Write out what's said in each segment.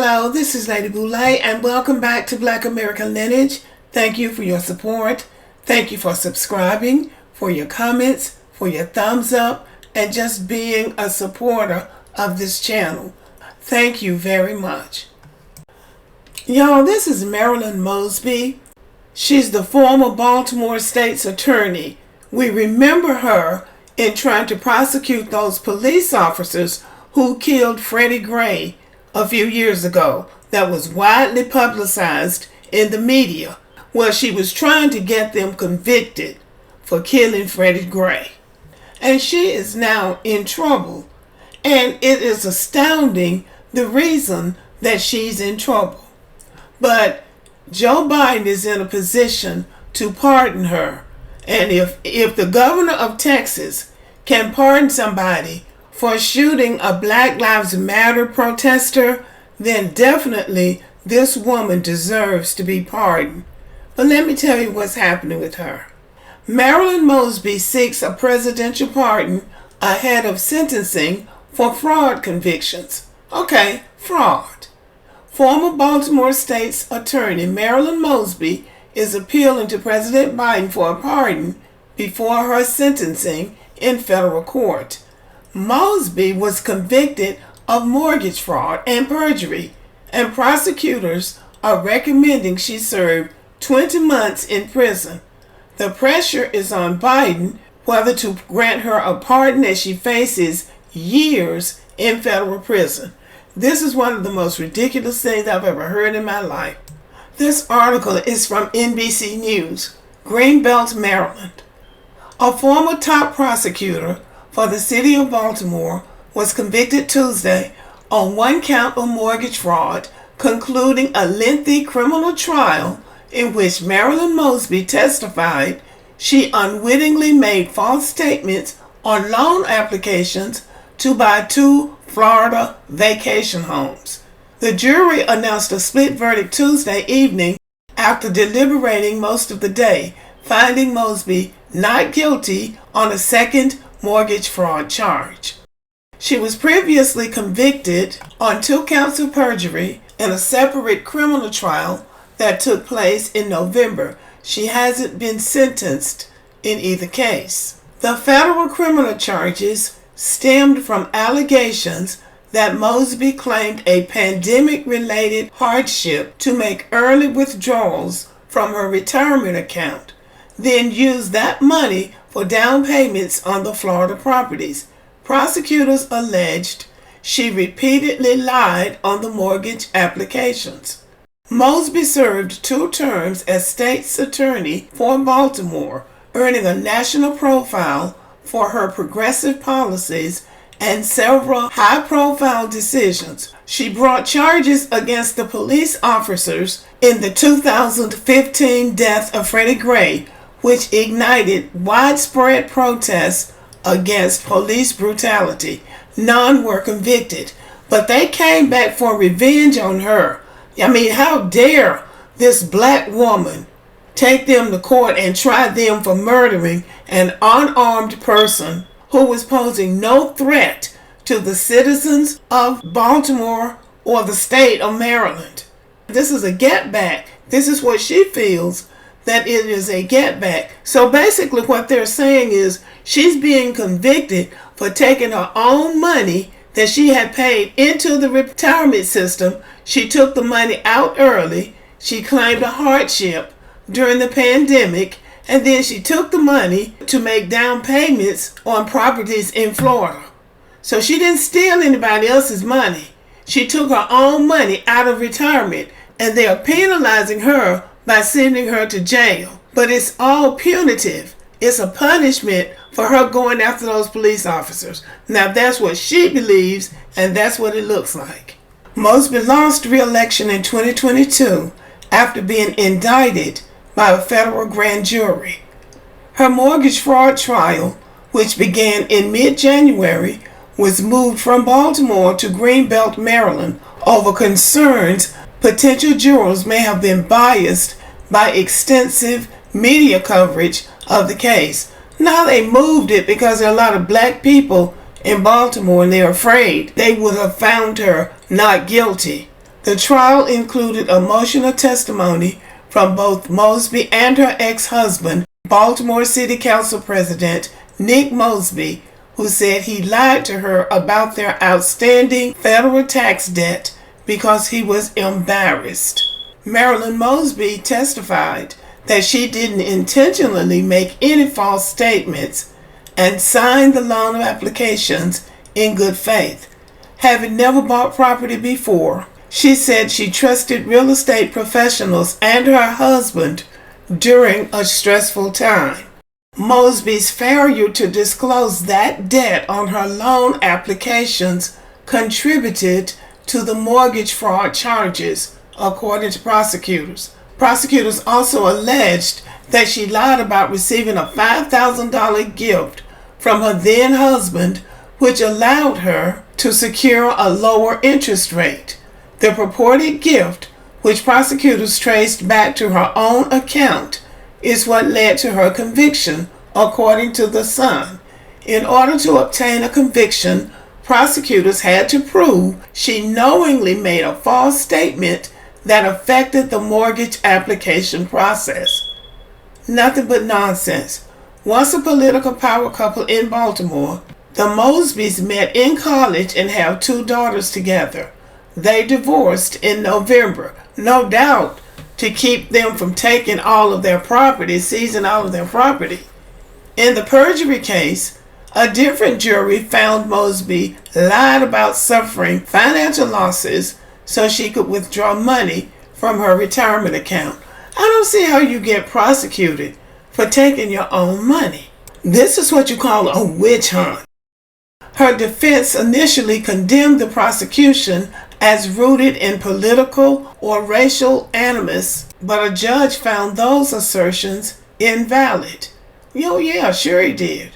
Hello, this is Lady Boulay, and welcome back to Black American Lineage. Thank you for your support. Thank you for subscribing, for your comments, for your thumbs up, and just being a supporter of this channel. Thank you very much. Y'all, this is Marilyn Mosby. She's the former Baltimore State's attorney. We remember her in trying to prosecute those police officers who killed Freddie Gray a few years ago. That was widely publicized in the media. Well, she was trying to get them convicted for killing Freddie Gray. And she is now in trouble. And it is astounding the reason that she's in trouble. But Joe Biden is in a position to pardon her. And if the governor of Texas can pardon somebody for shooting a Black Lives Matter protester, then definitely this woman deserves to be pardoned. But let me tell you what's happening with her. Marilyn Mosby seeks a presidential pardon ahead of sentencing for fraud convictions. Okay, fraud. Former Baltimore State's attorney Marilyn Mosby is appealing to President Biden for a pardon before her sentencing in federal court. Mosby was convicted of mortgage fraud and perjury, and prosecutors are recommending she serve 20 months in prison. The pressure is on Biden whether to grant her a pardon as she faces years in federal prison. This is one of the most ridiculous things I've ever heard in my life. This article is from NBC News, Greenbelt, Maryland. A former top prosecutor for the City of Baltimore was convicted Tuesday on one count of mortgage fraud, concluding a lengthy criminal trial in which Marilyn Mosby testified she unwittingly made false statements on loan applications to buy 2 Florida vacation homes. The jury announced a split verdict Tuesday evening after deliberating most of the day, finding Mosby not guilty on a second mortgage fraud charge. She was previously convicted on 2 counts of perjury in a separate criminal trial that took place in November. She hasn't been sentenced in either case. The federal criminal charges stemmed from allegations that Mosby claimed a pandemic-related hardship to make early withdrawals from her retirement account, then used that money for down payments on the Florida properties. Prosecutors alleged she repeatedly lied on the mortgage applications. Mosby served 2 terms as state's attorney for Baltimore, earning a national profile for her progressive policies and several high-profile decisions. She brought charges against the police officers in the 2015 death of Freddie Gray, which ignited widespread protests against police brutality. None were convicted, but they came back for revenge on her. I mean, how dare this black woman take them to court and try them for murdering an unarmed person who was posing no threat to the citizens of Baltimore or the state of Maryland. This is a get back. This is what she feels, that it is a get back. So basically what they're saying is she's being convicted for taking her own money that she had paid into the retirement system. She took the money out early. She claimed a hardship during the pandemic, and then she took the money to make down payments on properties in Florida. So she didn't steal anybody else's money. She took her own money out of retirement, and they are penalizing her by sending her to jail. But it's all punitive. It's a punishment for her going after those police officers. Now that's what she believes, and that's what it looks like. Mosby lost re-election in 2022 after being indicted by a federal grand jury. Her mortgage fraud trial, which began in mid-January, was moved from Baltimore to Greenbelt, Maryland, over concerns potential jurors may have been biased by extensive media coverage of the case. Now they moved it because there are a lot of black people in Baltimore and they're afraid they would have found her not guilty. The trial included emotional testimony from both Mosby and her ex-husband, Baltimore City Council President Nick Mosby, who said he lied to her about their outstanding federal tax debt because he was embarrassed. Marilyn Mosby testified that she didn't intentionally make any false statements and signed the loan applications in good faith. Having never bought property before, she said she trusted real estate professionals and her husband during a stressful time. Mosby's failure to disclose that debt on her loan applications contributed to the mortgage fraud charges, according to prosecutors. Prosecutors also alleged that she lied about receiving a $5,000 gift from her then husband, which allowed her to secure a lower interest rate. The purported gift, which prosecutors traced back to her own account, is what led to her conviction, according to The Sun. In order to obtain a conviction, prosecutors had to prove she knowingly made a false statement that affected the mortgage application process. Nothing but nonsense. Once a political power couple in Baltimore, the Mosbys met in college and have 2 daughters together. They divorced in November, no doubt to keep them from taking all of their property, seizing all of their property. In the perjury case, a different jury found Mosby lied about suffering financial losses so she could withdraw money from her retirement account. I don't see how you get prosecuted for taking your own money. This is what you call a witch hunt. Her defense initially condemned the prosecution as rooted in political or racial animus, but a judge found those assertions invalid. Oh yeah, sure he did.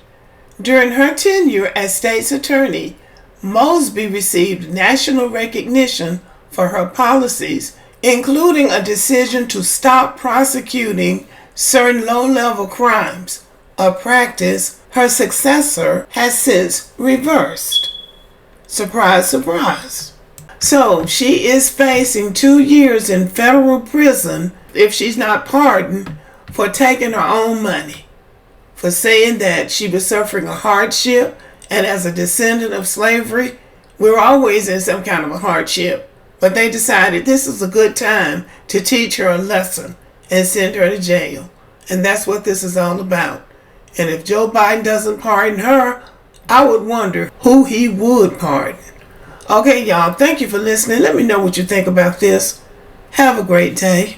During her tenure as state's attorney, Mosby received national recognition for her policies, including a decision to stop prosecuting certain low-level crimes, a practice her successor has since reversed. Surprise, surprise. So she is facing 2 years in federal prison if she's not pardoned for taking her own money, for saying that she was suffering a hardship, and as a descendant of slavery, we're always in some kind of a hardship. But they decided this is a good time to teach her a lesson and send her to jail. And that's what this is all about. And if Joe Biden doesn't pardon her, I would wonder who he would pardon. Okay, y'all, thank you for listening. Let me know what you think about this. Have a great day.